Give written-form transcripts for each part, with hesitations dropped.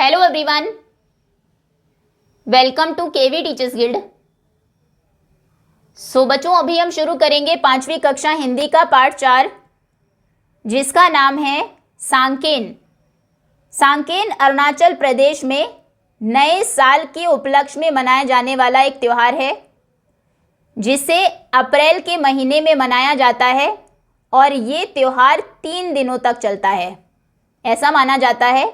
Hello everyone, welcome to KV teachers guild. So बच्चों, अभी हम शुरू करेंगे 5वीं कक्षा हिंदी का पाठ 4, जिसका नाम है सांकेन। सांकेन अरुणाचल प्रदेश में नए साल के उपलक्ष्य में मनाया जाने वाला एक त्यौहार है, जिसे अप्रैल के महीने में मनाया जाता है और ये त्यौहार 3 दिनों तक चलता है। ऐसा माना जाता है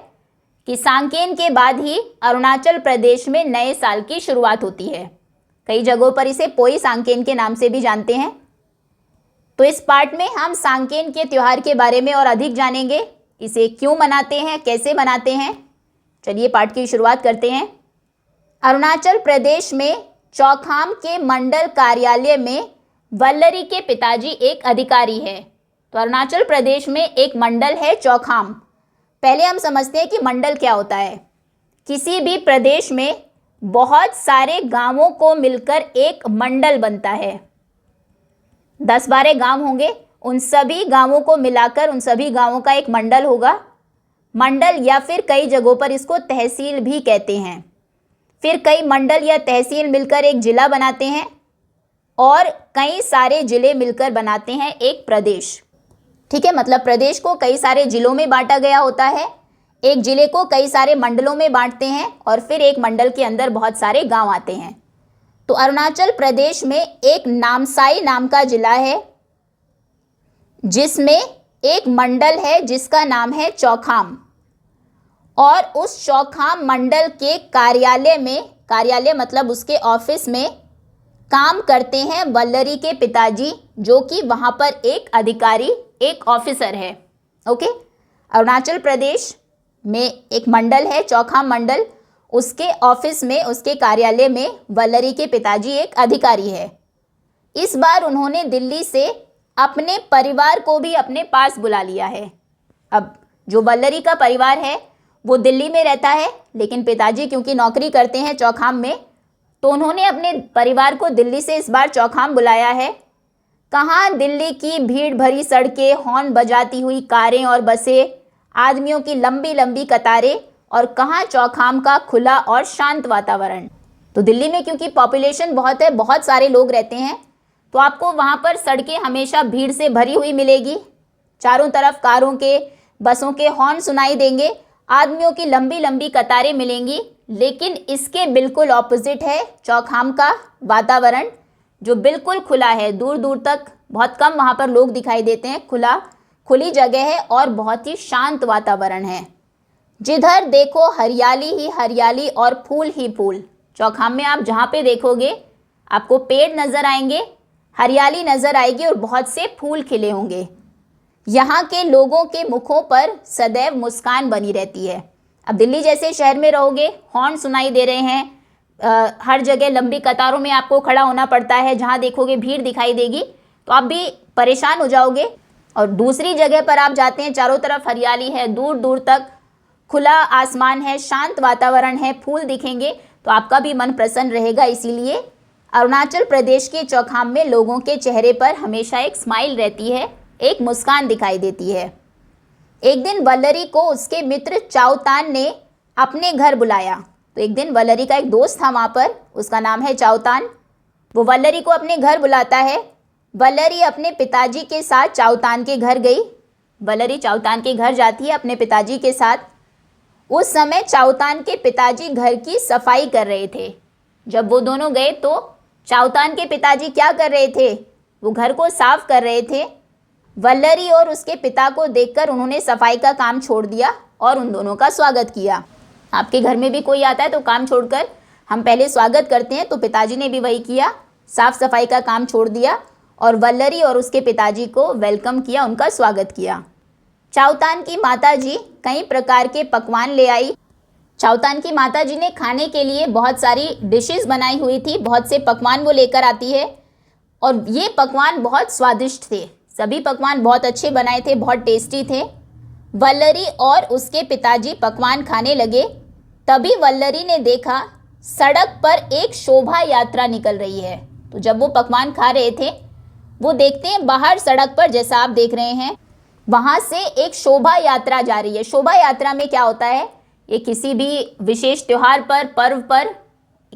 कि सांकेन के बाद ही अरुणाचल प्रदेश में नए साल की शुरुआत होती है। कई जगहों पर इसे पोई सांकेन के नाम से भी जानते हैं। तो इस पार्ट में हम सांकेन के त्यौहार के बारे में और अधिक जानेंगे। इसे क्यों मनाते हैं, कैसे मनाते हैं। चलिए पाठ की शुरुआत करते हैं। अरुणाचल प्रदेश में चौखाम के मंडल कार्यालय में वल्लरी के पिताजी एक अधिकारी है। तो अरुणाचल प्रदेश में एक मंडल है चौखाम। पहले हम समझते हैं कि मंडल क्या होता है। किसी भी प्रदेश में बहुत सारे गांवों को मिलकर एक मंडल बनता है। 10-12 गांव होंगे, उन सभी गांवों को मिलाकर उन सभी गांवों का एक मंडल होगा। मंडल या फिर कई जगहों पर इसको तहसील भी कहते हैं। फिर कई मंडल या तहसील मिलकर एक जिला बनाते हैं और कई सारे जिले मिलकर बनाते हैं एक प्रदेश। ठीक है, मतलब प्रदेश को कई सारे जिलों में बांटा गया होता है। एक जिले को कई सारे मंडलों में बांटते हैं और फिर एक मंडल के अंदर बहुत सारे गांव आते हैं। तो अरुणाचल प्रदेश में एक नामसाई नाम का जिला है, जिसमें एक मंडल है जिसका नाम है चौखाम। और उस चौखाम मंडल के कार्यालय में, कार्यालय मतलब उसके ऑफिस में काम करते हैं वल्लरी के पिताजी, जो कि वहाँ पर एक अधिकारी, एक ऑफिसर है। ओके, अरुणाचल प्रदेश में एक मंडल है चौखाम मंडल, उसके ऑफिस में, उसके कार्यालय में वल्लरी के पिताजी एक अधिकारी है। इस बार उन्होंने दिल्ली से अपने परिवार को भी अपने पास बुला लिया है। अब जो वल्लरी का परिवार है वो दिल्ली में रहता है, लेकिन पिताजी क्योंकि नौकरी करते हैं चौखाम में, तो उन्होंने अपने परिवार को दिल्ली से इस बार चौखाम बुलाया है। कहाँ दिल्ली की भीड़ भरी सड़कें, हॉर्न बजाती हुई कारें और बसें, आदमियों की लंबी लंबी कतारें, और कहाँ चौखाम का खुला और शांत वातावरण। तो दिल्ली में क्योंकि पॉपुलेशन बहुत है, बहुत सारे लोग रहते हैं, तो आपको वहाँ पर सड़कें हमेशा भीड़ से भरी हुई मिलेगी। चारों तरफ कारों के, बसों के हॉर्न सुनाई देंगे, आदमियों की लंबी लंबी कतारें मिलेंगी। लेकिन इसके बिल्कुल ऑपोजिट है चौखाम का वातावरण, जो बिल्कुल खुला है। दूर दूर तक बहुत कम वहाँ पर लोग दिखाई देते हैं। खुली जगह है और बहुत ही शांत वातावरण है। जिधर देखो हरियाली ही हरियाली और फूल ही फूल। चौखाम में आप जहाँ पे देखोगे आपको पेड़ नज़र आएंगे, हरियाली नज़र आएगी और बहुत से फूल खिले होंगे। यहाँ के लोगों के मुखों पर सदैव मुस्कान बनी रहती है। अब दिल्ली जैसे शहर में रहोगे, हॉर्न सुनाई दे रहे हैं, हर जगह लंबी कतारों में आपको खड़ा होना पड़ता है, जहाँ देखोगे भीड़ दिखाई देगी, तो आप भी परेशान हो जाओगे। और दूसरी जगह पर आप जाते हैं, चारों तरफ हरियाली है, दूर दूर तक खुला आसमान है, शांत वातावरण है, फूल दिखेंगे, तो आपका भी मन प्रसन्न रहेगा। इसीलिए अरुणाचल प्रदेश के चौखाम में लोगों के चेहरे पर हमेशा एक स्माइल रहती है, एक मुस्कान दिखाई देती है। एक दिन वल्लरी को उसके मित्र चाउतान ने अपने घर बुलाया। तो एक दिन वल्लरी का एक दोस्त था वहाँ पर, उसका नाम है चाउतान। वो वल्लरी को अपने घर बुलाता है। वल्लरी अपने पिताजी के साथ चाउतान के घर गई। वल्लरी चाउतान के घर जाती है अपने पिताजी के साथ। उस समय चाउतान के पिताजी घर की सफाई कर रहे थे। जब वो दोनों गए तो चाउतान के पिताजी क्या कर रहे थे? वो घर को साफ कर रहे थे। वल्लरी और उसके पिता को देखकर उन्होंने सफाई का काम छोड़ दिया और उन दोनों का स्वागत किया। आपके घर में भी कोई आता है तो काम छोड़कर हम पहले स्वागत करते हैं, तो पिताजी ने भी वही किया, साफ सफाई का काम छोड़ दिया और वल्लरी और उसके पिताजी को वेलकम किया, उनका स्वागत किया। चाउतान की माताजी कई प्रकार के पकवान ले आई। चाउतान की माताजी ने खाने के लिए बहुत सारी डिशेस बनाई हुई थी, बहुत से पकवान वो लेकर आती है और ये पकवान बहुत स्वादिष्ट थे। सभी पकवान बहुत अच्छे बनाए थे, बहुत टेस्टी थे। वल्लरी और उसके पिताजी पकवान खाने लगे। तभी वल्लरी ने देखा सड़क पर एक शोभा यात्रा निकल रही है। तो जब वो पकवान खा रहे थे, वो देखते हैं बाहर सड़क पर, जैसा आप देख रहे हैं, वहाँ से एक शोभा यात्रा जा रही है। शोभा यात्रा में क्या होता है, ये किसी भी विशेष त्योहार पर, पर्व पर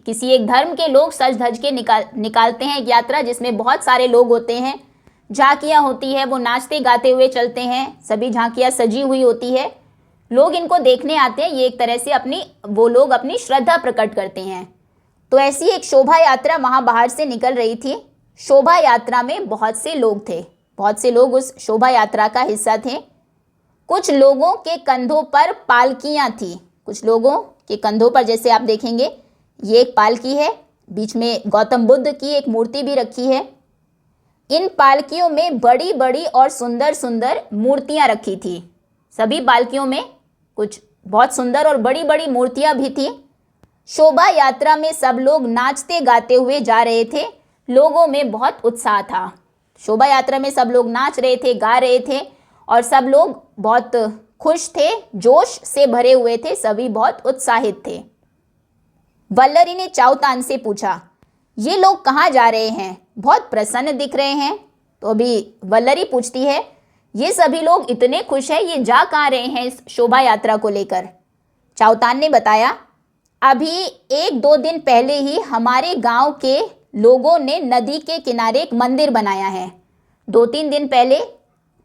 किसी एक धर्म के लोग सज धज के निकालते हैं एक यात्रा, जिसमें बहुत सारे लोग होते हैं, झांकियाँ होती है, वो नाचते गाते हुए चलते हैं, सभी झांकियाँ सजी हुई होती है, लोग इनको देखने आते हैं। ये एक तरह से वो लोग अपनी श्रद्धा प्रकट करते हैं। तो ऐसी एक शोभा यात्रा वहाँ बाहर से निकल रही थी। शोभा यात्रा में बहुत से लोग थे, बहुत से लोग उस शोभा यात्रा का हिस्सा थे। कुछ लोगों के कंधों पर पालकियाँ थी, कुछ लोगों के कंधों पर, जैसे आप देखेंगे ये एक पालकी है, बीच में गौतम बुद्ध की एक मूर्ति भी रखी है। इन पालकियों में बड़ी बड़ी और सुंदर सुंदर मूर्तियां रखी थी। सभी पालकियों में कुछ बहुत सुंदर और बड़ी बड़ी मूर्तियां भी थी। शोभा यात्रा में सब लोग नाचते गाते हुए जा रहे थे, लोगों में बहुत उत्साह था। शोभा यात्रा में सब लोग नाच रहे थे, गा रहे थे और सब लोग बहुत खुश थे, जोश से भरे हुए थे, सभी बहुत उत्साहित थे। वल्लरी ने चाउतान से पूछा, ये लोग कहाँ जा रहे हैं? बहुत प्रसन्न दिख रहे हैं। तो अभी वल्लरी पूछती है, ये सभी लोग इतने खुश हैं, ये जा कहाँ रहे हैं इस शोभा यात्रा को लेकर? चाउतान ने बताया, अभी 1-2 दिन पहले ही हमारे गांव के लोगों ने नदी के किनारे एक मंदिर बनाया है। 2-3 दिन पहले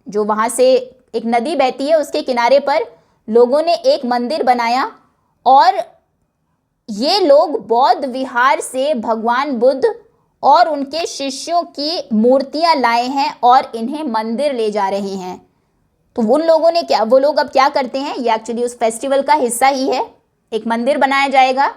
जो वहाँ से एक नदी बहती है, उसके किनारे पर लोगों ने एक मंदिर बनाया और ये लोग बौद्ध विहार से भगवान बुद्ध और उनके शिष्यों की मूर्तियां लाए हैं और इन्हें मंदिर ले जा रहे हैं। तो उन लोगों ने वो लोग अब क्या करते हैं, ये एक्चुअली उस फेस्टिवल का हिस्सा ही है। एक मंदिर बनाया जाएगा,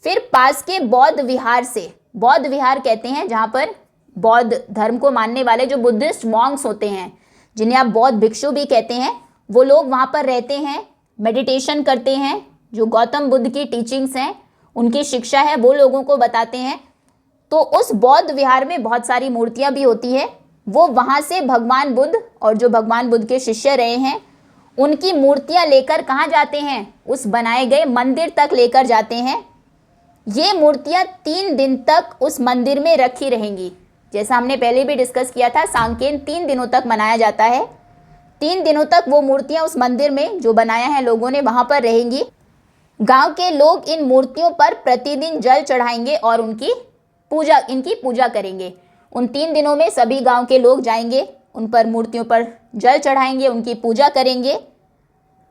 फिर पास के बौद्ध विहार से, बौद्ध विहार कहते हैं जहाँ पर बौद्ध धर्म को मानने वाले जो बुद्धिस्ट मॉन्क्स होते हैं, जिन्हें आप बौद्ध भिक्षु भी कहते हैं, वो लोग वहाँ पर रहते हैं, मेडिटेशन करते हैं, जो गौतम बुद्ध की टीचिंग्स हैं, उनकी शिक्षा है, वो लोगों को बताते हैं। तो उस बौद्ध विहार में बहुत सारी मूर्तियां भी होती है। वो वहाँ से भगवान बुद्ध और जो भगवान बुद्ध के शिष्य रहे हैं, उनकी मूर्तियां लेकर कहाँ जाते हैं? उस बनाए गए मंदिर तक लेकर जाते हैं। ये मूर्तियां 3 दिन तक उस मंदिर में रखी रहेंगी। जैसा हमने पहले भी डिस्कस किया था, सांकेन 3 दिनों तक मनाया जाता है। 3 दिनों तक वो मूर्तियां उस मंदिर में जो बनाया है लोगों ने, वहाँ पर रहेंगी। गांव के लोग इन मूर्तियों पर प्रतिदिन जल चढ़ाएंगे और इनकी पूजा करेंगे। उन 3 दिनों में सभी गांव के लोग जाएंगे, उन पर मूर्तियों पर जल चढ़ाएंगे, उनकी पूजा करेंगे।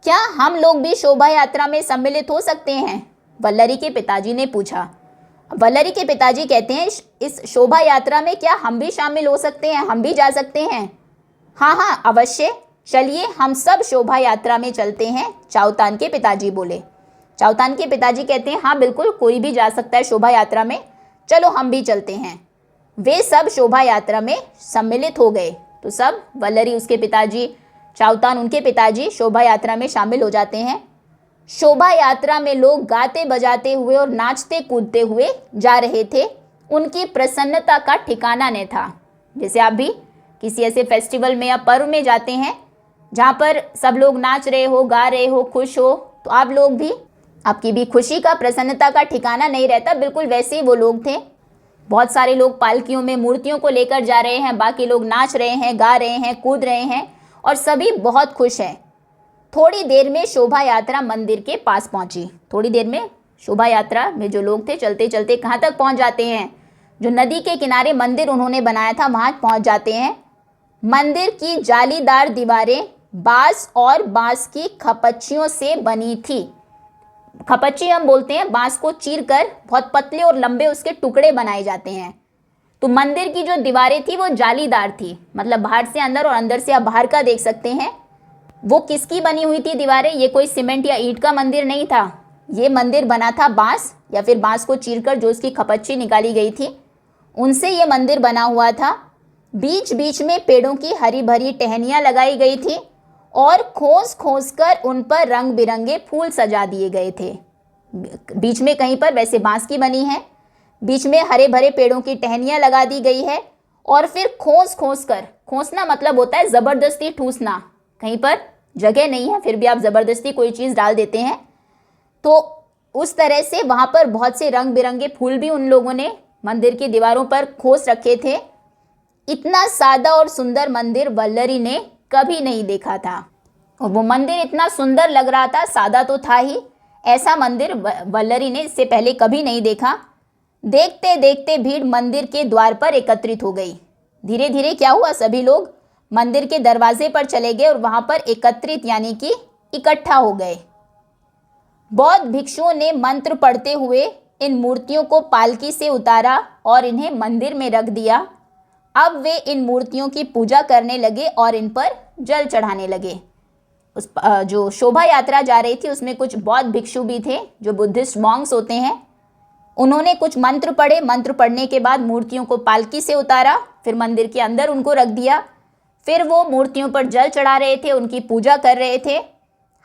क्या हम लोग भी शोभा यात्रा में सम्मिलित हो सकते हैं? वल्लरी के पिताजी ने पूछा। वल्लरी के पिताजी कहते हैं, इस शोभा यात्रा में क्या हम भी शामिल हो सकते हैं, हम भी जा सकते हैं? हाँ हाँ अवश्य, चलिए हम सब शोभा यात्रा में चलते हैं, चाउतान के पिताजी बोले। चाउतान के पिताजी कहते हैं, हाँ बिल्कुल, कोई भी जा सकता है शोभा यात्रा में, चलो हम भी चलते हैं। वे सब शोभा यात्रा में सम्मिलित हो गए। तो सब, वल्लरी उसके पिताजी, चाउतान उनके पिताजी, शोभा यात्रा में शामिल हो जाते हैं। शोभा यात्रा में लोग गाते बजाते हुए और नाचते कूदते हुए जा रहे थे। उनकी प्रसन्नता का ठिकाना नहीं था। जैसे आप भी किसी ऐसे फेस्टिवल में या पर्व में जाते हैं जहाँ पर सब लोग नाच रहे हो, गा रहे हो, खुश हो, तो आप लोग भी, आपकी भी खुशी का, प्रसन्नता का ठिकाना नहीं रहता। बिल्कुल वैसे ही वो लोग थे। बहुत सारे लोग पालकियों में मूर्तियों को लेकर जा रहे हैं, बाकी लोग नाच रहे हैं, गा रहे हैं, कूद रहे हैं और सभी बहुत खुश हैं। थोड़ी देर में शोभा यात्रा मंदिर के पास पहुंची। थोड़ी देर में शोभा यात्रा में जो लोग थे, चलते चलते कहाँ तक पहुंच जाते हैं? जो नदी के किनारे मंदिर उन्होंने बनाया था, वहाँ पहुँच जाते हैं। मंदिर की जालीदार दीवारें बाँस और बाँस की खपच्चियों से बनी थी। खपच्ची हम बोलते हैं बाँस को चीरकर बहुत पतले और लंबे उसके टुकड़े बनाए जाते हैं। तो मंदिर की जो दीवारें थी वो जालीदार थी, मतलब बाहर से अंदर और अंदर से आप बाहर का देख सकते हैं। वो किसकी बनी हुई थी दीवारें? ये कोई सीमेंट या ईंट का मंदिर नहीं था। ये मंदिर बना था बाँस या फिर बाँस को चीरकर जो उसकी खपच्ची निकाली गई थी, उनसे ये मंदिर बना हुआ था। बीच बीच में पेड़ों की हरी भरी टहनियाँ लगाई गई थी और खोस खोस कर उन पर रंग बिरंगे फूल सजा दिए गए थे। बीच में कहीं पर, वैसे बाँस की बनी है, बीच में हरे भरे पेड़ों की टहनियाँ लगा दी गई है और फिर खोस खोस कर, खोसना मतलब होता है ज़बरदस्ती ठूसना, कहीं पर जगह नहीं है फिर भी आप ज़बरदस्ती कोई चीज़ डाल देते हैं, तो उस तरह से वहाँ पर बहुत से रंग बिरंगे फूल भी उन लोगों ने मंदिर की दीवारों पर खोस रखे थे। इतना सादा और सुंदर मंदिर वल्लरी ने कभी नहीं देखा था। और वो मंदिर इतना सुंदर लग रहा था, सादा तो था ही, ऐसा मंदिर वल्लरी ने इससे पहले कभी नहीं देखा। देखते देखते भीड़ मंदिर के द्वार पर एकत्रित हो गई। धीरे धीरे क्या हुआ, सभी लोग मंदिर के दरवाजे पर चले गए और वहां पर एकत्रित यानी कि इकट्ठा हो गए। बौद्ध भिक्षुओं ने मंत्र पढ़ते हुए इन मूर्तियों को पालकी से उतारा और इन्हें मंदिर में रख दिया। अब वे इन मूर्तियों की पूजा करने लगे और इन पर जल चढ़ाने लगे। उस जो शोभा यात्रा जा रही थी उसमें कुछ बौद्ध भिक्षु भी थे जो बुद्धिस्ट मॉन्क्स होते हैं। उन्होंने कुछ मंत्र पढ़े। मंत्र पढ़ने के बाद मूर्तियों को पालकी से उतारा, फिर मंदिर के अंदर उनको रख दिया। फिर वो मूर्तियों पर जल चढ़ा रहे थे, उनकी पूजा कर रहे थे।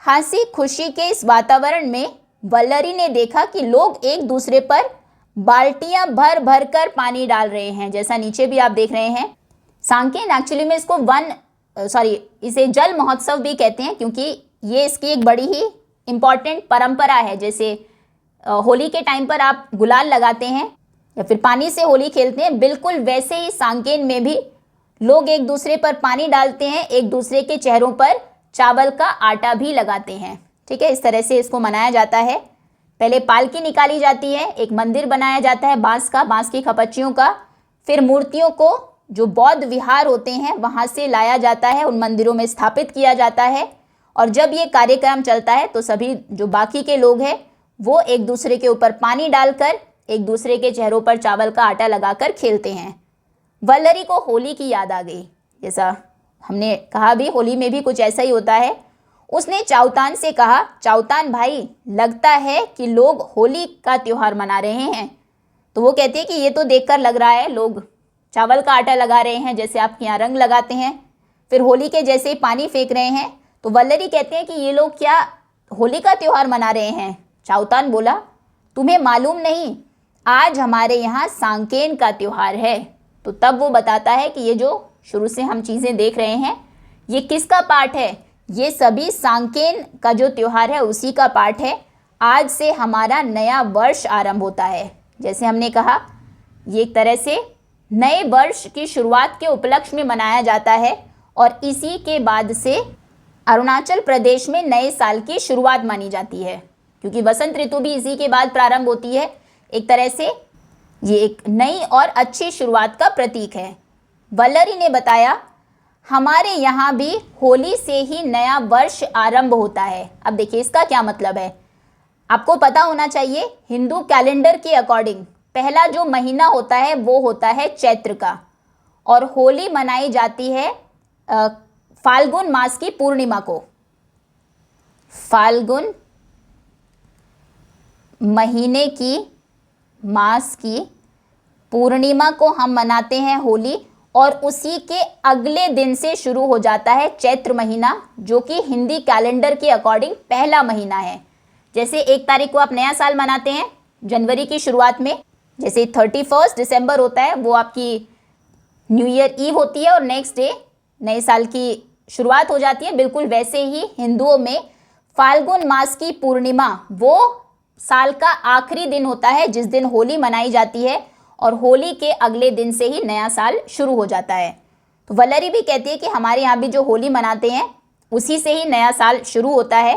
हंसी खुशी के इस वातावरण में वल्लरी ने देखा कि लोग एक दूसरे पर बाल्टियां भर भर कर पानी डाल रहे हैं, जैसा नीचे भी आप देख रहे हैं। सांकेन एक्चुअली में इसको इसे जल महोत्सव भी कहते हैं, क्योंकि ये इसकी एक बड़ी ही इम्पॉर्टेंट परंपरा है। जैसे होली के टाइम पर आप गुलाल लगाते हैं या फिर पानी से होली खेलते हैं, बिल्कुल वैसे ही सांकेन में भी लोग एक दूसरे पर पानी डालते हैं, एक दूसरे के चेहरों पर चावल का आटा भी लगाते हैं। ठीक है, इस तरह से इसको मनाया जाता है। पहले पालकी निकाली जाती है, एक मंदिर बनाया जाता है बांस की खपच्चियों का। फिर मूर्तियों को जो बौद्ध विहार होते हैं वहाँ से लाया जाता है, उन मंदिरों में स्थापित किया जाता है। और जब ये कार्यक्रम चलता है तो सभी जो बाकी के लोग हैं वो एक दूसरे के ऊपर पानी डालकर एक दूसरे के चेहरों पर चावल का आटा लगाकर खेलते हैं। वल्लरी को होली की याद आ गई। जैसा हमने कहा भी, होली में भी कुछ ऐसा ही होता है। उसने चाउतान से कहा, चाउतान भाई, लगता है कि लोग होली का त्यौहार मना रहे हैं। तो वो कहते हैं कि ये तो देखकर लग रहा है लोग चावल का आटा लगा रहे हैं, जैसे आपके यहाँ रंग लगाते हैं, फिर होली के जैसे ही पानी फेंक रहे हैं। तो वल्लरी कहते हैं कि ये लोग क्या होली का त्यौहार मना रहे हैं? चाउतान बोला, तुम्हें मालूम नहीं, आज हमारे यहाँ सांकेन का त्यौहार है। तो तब वो बताता है कि ये जो शुरू से हम चीज़ें देख रहे हैं ये किसका पार्ट है? ये सभी सांकेन का जो त्यौहार है उसी का पार्ट है। आज से हमारा नया वर्ष आरंभ होता है। जैसे हमने कहा, ये एक तरह से नए वर्ष की शुरुआत के उपलक्ष्य में मनाया जाता है और इसी के बाद से अरुणाचल प्रदेश में नए साल की शुरुआत मानी जाती है, क्योंकि वसंत ऋतु भी इसी के बाद प्रारंभ होती है। एक तरह से ये एक नई और अच्छी शुरुआत का प्रतीक है। वल्लरी ने बताया, हमारे यहाँ भी होली से ही नया वर्ष आरंभ होता है। अब देखिए इसका क्या मतलब है, आपको पता होना चाहिए। हिंदू कैलेंडर के अकॉर्डिंग पहला जो महीना होता है वो होता है चैत्र का, और होली मनाई जाती है फाल्गुन मास की पूर्णिमा को। फाल्गुन महीने की मास की पूर्णिमा को हम मनाते हैं होली, और उसी के अगले दिन से शुरू हो जाता है चैत्र महीना, जो कि हिंदी कैलेंडर के अकॉर्डिंग पहला महीना है। जैसे 1 तारीख को आप नया साल मनाते हैं जनवरी की शुरुआत में, जैसे 31 दिसंबर होता है वो आपकी न्यू ईयर ईव होती है और नेक्स्ट डे नए साल की शुरुआत हो जाती है। बिल्कुल वैसे ही हिंदुओं में फाल्गुन मास की पूर्णिमा वो साल का आखिरी दिन होता है जिस दिन होली मनाई जाती है, और होली के अगले दिन से ही नया साल शुरू हो जाता है। तो वल्लरी भी कहती है कि हमारे यहाँ भी जो होली मनाते हैं उसी से ही नया साल शुरू होता है।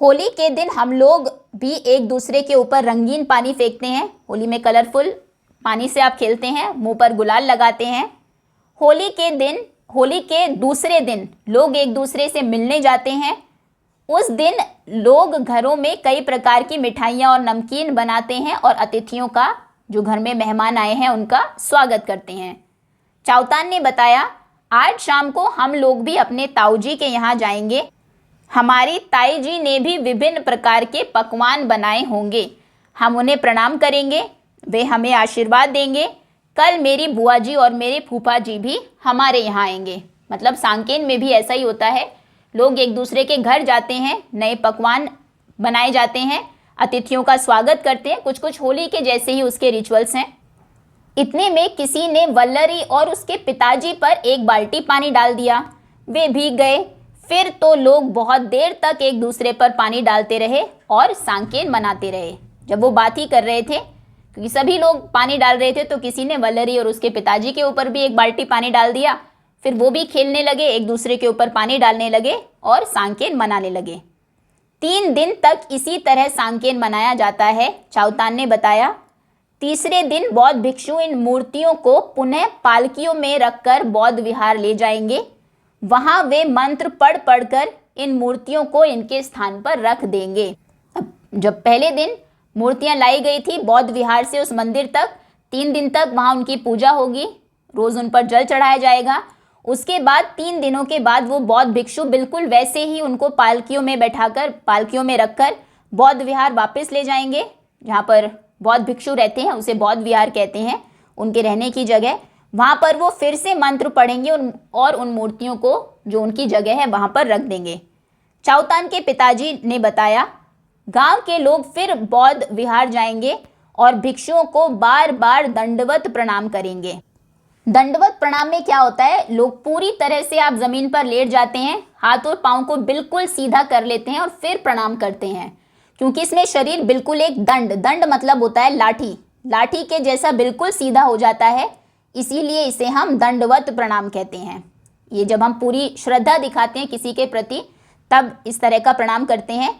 होली के दिन हम लोग भी एक दूसरे के ऊपर रंगीन पानी फेंकते हैं। होली में कलरफुल पानी से आप खेलते हैं, मुंह पर गुलाल लगाते हैं। होली के दूसरे दिन लोग एक दूसरे से मिलने जाते हैं। उस दिन लोग घरों में कई प्रकार की मिठाइयाँ और नमकीन बनाते हैं और अतिथियों का, जो घर में मेहमान आए हैं, उनका स्वागत करते हैं। चाउतान ने बताया, आज शाम को हम लोग भी अपने ताऊ जी के यहाँ जाएंगे। हमारी ताई जी ने भी विभिन्न प्रकार के पकवान बनाए होंगे। हम उन्हें प्रणाम करेंगे, वे हमें आशीर्वाद देंगे। कल मेरी बुआ जी और मेरे फूफा जी भी हमारे यहाँ आएंगे। मतलब सांकेन में भी ऐसा ही होता है, लोग एक दूसरे के घर जाते हैं, नए पकवान बनाए जाते हैं, अतिथियों का स्वागत करते हैं। कुछ कुछ होली के जैसे ही उसके रिचुअल्स हैं। इतने में किसी ने वल्लरी और उसके पिताजी पर 1 बाल्टी पानी डाल दिया। वे भीग गए। फिर तो लोग बहुत देर तक एक दूसरे पर पानी डालते रहे और सांकेन मनाते रहे। जब वो बात ही कर रहे थे, क्योंकि सभी लोग पानी डाल रहे थे, तो किसी ने वल्लरी और उसके पिताजी के ऊपर भी 1 बाल्टी पानी डाल दिया। फिर वो भी खेलने लगे, एक दूसरे के ऊपर पानी डालने लगे और सांकेन मनाने लगे। 3 दिन तक इसी तरह सांकेन मनाया जाता है, चाउतान ने बताया। तीसरे दिन बौद्ध भिक्षु इन मूर्तियों को पुनः पालकियों में रखकर बौद्ध विहार ले जाएंगे। वहां वे मंत्र पढ़ पढ़कर इन मूर्तियों को इनके स्थान पर रख देंगे। अब जब पहले दिन मूर्तियां लाई गई थी बौद्ध विहार से उस मंदिर तक, 3 दिन तक वहां उनकी पूजा होगी, रोज उन पर जल चढ़ाया जाएगा। उसके बाद 3 दिनों के बाद वो बौद्ध भिक्षु बिल्कुल वैसे ही उनको पालकियों में बैठाकर, पालकियों में रखकर बौद्ध विहार वापस ले जाएंगे। जहाँ पर बौद्ध भिक्षु रहते हैं उसे बौद्ध विहार कहते हैं, उनके रहने की जगह। वहाँ पर वो फिर से मंत्र पढ़ेंगे और उन मूर्तियों को जो उनकी जगह है वहाँ पर रख देंगे। चाउतान के पिताजी ने बताया, गांव के लोग फिर बौद्ध विहार जाएंगे और भिक्षुओं को बार बार दंडवत प्रणाम करेंगे। दंडवत प्रणाम में क्या होता है, लोग पूरी तरह से आप जमीन पर लेट जाते हैं, हाथ और पाँव को बिल्कुल सीधा कर लेते हैं और फिर प्रणाम करते हैं, क्योंकि इसमें शरीर बिल्कुल एक दंड मतलब होता है लाठी के जैसा बिल्कुल सीधा हो जाता है, इसीलिए इसे हम दंडवत प्रणाम कहते हैं। ये जब हम पूरी श्रद्धा दिखाते हैं किसी के प्रति तब इस तरह का प्रणाम करते हैं।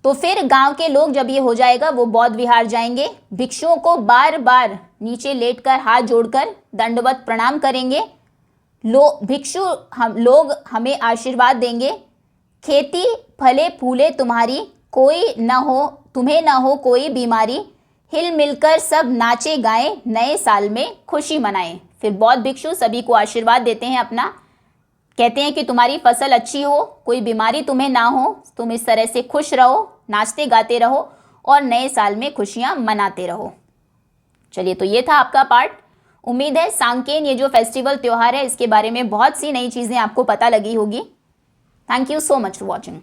तो फिर गांव के लोग जब ये हो जाएगा वो बौद्ध विहार जाएंगे, भिक्षुओं को बार बार नीचे लेटकर हाथ जोड़कर दंडवत प्रणाम करेंगे। लोग हमें आशीर्वाद देंगे, खेती फले फूले तुम्हारी, कोई न हो तुम्हें न हो कोई बीमारी, हिल मिलकर सब नाचे गाएं, नए साल में खुशी मनाएं। फिर बौद्ध भिक्षु सभी को आशीर्वाद देते हैं अपना, कहते हैं कि तुम्हारी फसल अच्छी हो, कोई बीमारी तुम्हें ना हो, तुम इस तरह से खुश रहो, नाचते गाते रहो और नए साल में खुशियां मनाते रहो। चलिए, तो ये था आपका पार्ट। उम्मीद है सांकेन ये जो फेस्टिवल त्यौहार है इसके बारे में बहुत सी नई चीज़ें आपको पता लगी होगी। Thank you so much for watching.